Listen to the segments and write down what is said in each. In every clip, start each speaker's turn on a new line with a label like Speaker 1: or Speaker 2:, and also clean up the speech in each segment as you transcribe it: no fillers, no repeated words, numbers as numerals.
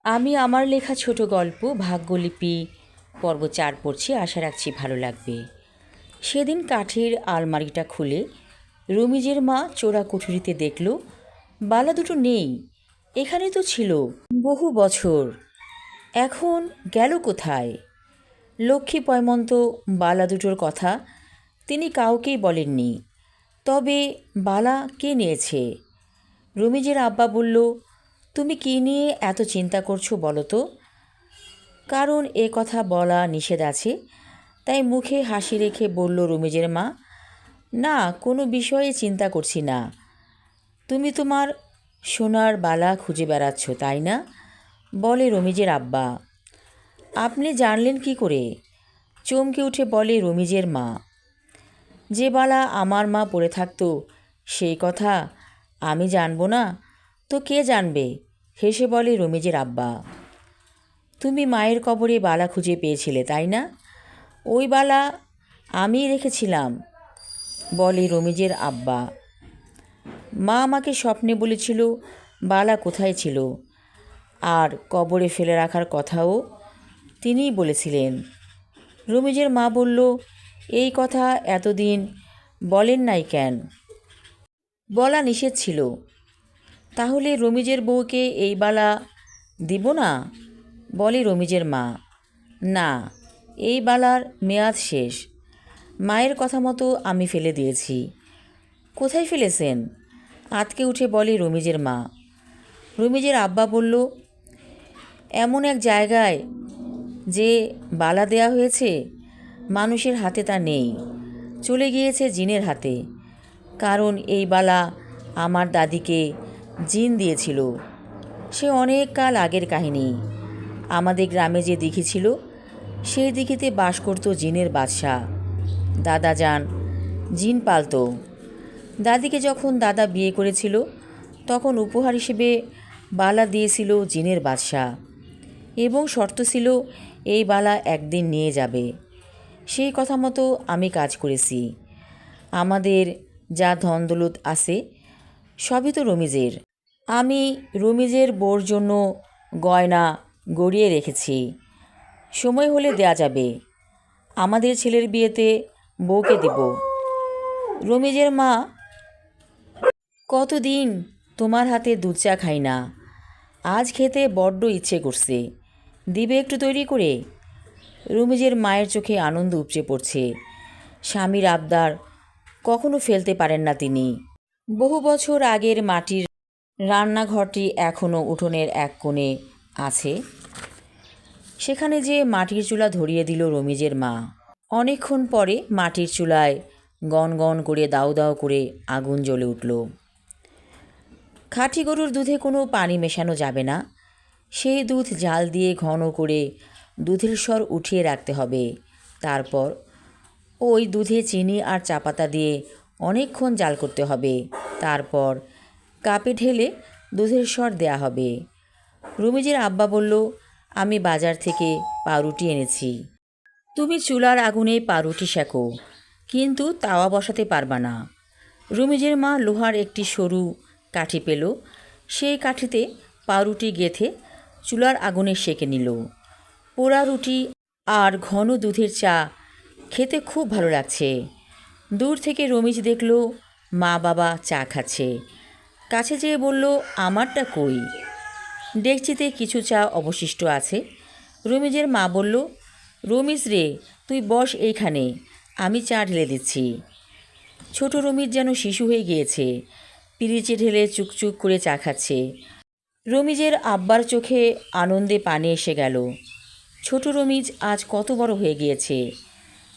Speaker 1: আমি আমার লেখা ছোট গল্প ভাগ্যলিপি পর্ব 4 পড়ছি। আশা রাখছি ভালো লাগবে। সেদিন কাঠের আলমারিটা খুলে রমিজের মা চোরা কুঠুরিতে দেখল বালা দুটো নেই। এখানে তো ছিল বহু বছর, এখন গেল কোথায়? লক্ষ্মী পয়মন্ত বালা দুটোর কথা তিনি কাউকেই বলেননি। তবে বালা কে নিয়েছে? রমিজের আব্বা বলল, তুমি কী নিয়ে এত চিন্তা করছো বলো তো? কারণ এ কথা বলা নিষেধ আছে, তাই মুখে হাসি রেখে বলল রমিজের মা, না কোনো বিষয়ে চিন্তা করছি না। তুমি তোমার সোনার বালা খুঁজে বেড়াচ্ছ তাই না? বলে রমিজের আব্বা। আপনি জানলেন কি করে? চমকে উঠে বলে রমিজের মা। যে বালা আমার মা পড়ে থাকতো সেই কথা আমি জানবো না তো কে জানবে? হেসে বলে রমিজের আব্বা। তুমি মায়ের কবরে বালা খুঁজে পেয়েছিলে তাই না? ওই বালা আমিই রেখেছিলাম, বলে রমিজের আব্বা। মা আমাকে স্বপ্নে বলেছিল বালা কোথায় ছিল, আর কবরে ফেলে রাখার কথাও তিনিই বলেছিলেন। রমিজের মা বলল, এই কথা এতদিন বলেন নাই কেন? বলা নিষেধ ছিল। তাহলে রমিজের বউকে এই বালা দিব না? বলে রমিজের মা। না, এই বালার মেয়াদ শেষ। মায়ের কথা মতো আমি ফেলে দিয়েছি। কোথায় ফেলেছেন? আঁতকে উঠে বলে রমিজের মা। রমিজের আব্বা বলল, এমন এক জায়গায় যে বালা দেয়া হয়েছে মানুষের হাতে তা নেই, চলে গিয়েছে জিনের হাতে। কারণ এই বালা আমার দাদিকে জিন দিয়েছিল। সে অনেক কাল আগের কাহিনী। আমাদের গ্রামে যে দিঘি ছিল সেই দিঘিতে বাস করত জিনের বাদশা। দাদা যান জিন পালত। দাদিকে যখন দাদা বিয়ে করেছিল তখন উপহার হিসেবে বালা দিয়েছিল জিনের বাদশা, এবং শর্ত ছিল এই বালা একদিন নিয়ে যাবে। সেই কথা মতো আমি কাজ করেছি। আমাদের যা ধন দৌলত আছে সবই তো রমিজের। আমি রমিজের বউর জন্য গয়না গড়িয়ে রেখেছি, সময় হলে দেয়া যাবে। আমাদের ছেলের বিয়েতে বউকে দিব। রমিজের মা, কতদিন তোমার হাতে দুধ চা খাই না, আজ খেতে বড্ড ইচ্ছে করছে, দিবে একটু তৈরি করে? রমিজের মায়ের চোখে আনন্দ উপচে পড়ছে। স্বামীর আবদার কখনো ফেলতে পারেন না তিনি। বহু বছর আগের মাটির রান্নাঘরটি এখনও উঠোনের এক কোণে আছে। সেখানে যে মাটির চুলা ধরিয়ে দিল রমিজের মা। অনেকক্ষণ পরে মাটির চুলায় গন গন করে দাউ দাউ করে আগুন জ্বলে উঠল। খাঁটি গরুর দুধে কোনো পানি মেশানো যাবে না। সেই দুধ জাল দিয়ে ঘন করে দুধের স্বর উঠিয়ে রাখতে হবে। তারপর ওই দুধে চিনি আর চা পাতা দিয়ে অনেকক্ষণ জাল করতে হবে। তারপর কাপে ঢেলে দুধের স্বর দেয়া হবে। রমিজের আব্বা বলল, আমি বাজার থেকে পাউরুটি এনেছি। তুমি চুলার আগুনে পাউরুটি সেঁকো, কিন্তু তাওয়া বসাতে পারবা না। রমিজের মা লোহার একটি সরু কাঠি পেল। সেই কাঠিতে পাউরুটি গেঁথে চুলার আগুনে সেঁকে নিল। পোড়া রুটি আর ঘন দুধের চা খেতে খুব ভালো লাগছে। দূর থেকে রমিজ দেখল মা বাবা চা খাচ্ছে। কাছে যেয়ে বলল, আমারটা কই? ডেকচিতে কিছু চা অবশিষ্ট আছে। রমিজের মা বলল, রমিজ রে, তুই বস এইখানে, আমি চা ঢেলে দিচ্ছি। ছোট রমিজ যেন শিশু হয়ে গিয়েছে, পিরিচে ঢেলে চুকচুক করে চা খাচ্ছে। রমিজের আব্বার চোখে আনন্দে পানি এসে গেল। ছোট রমিজ আজ কত বড় হয়ে গিয়েছে।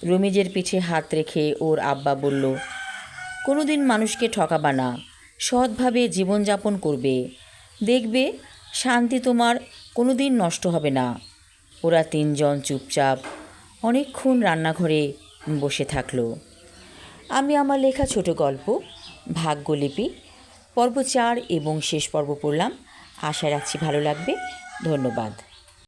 Speaker 1: রমিজের পিঠে হাত রেখে ওর আব্বা বলল, কোনো দিন মানুষকে ঠকাবা না, সৎভাবে জীবনযাপন করবে, দেখবে শান্তি তোমার কোনো দিন নষ্ট হবে না। ওরা তিনজন চুপচাপ অনেকক্ষণ রান্নাঘরে বসে থাকলো। আমি আমার লেখা ছোট গল্প ভাগ্যলিপি পর্ব 4 এবং শেষ পর্ব পড়লাম। আশা রাখছি ভালো লাগবে। ধন্যবাদ।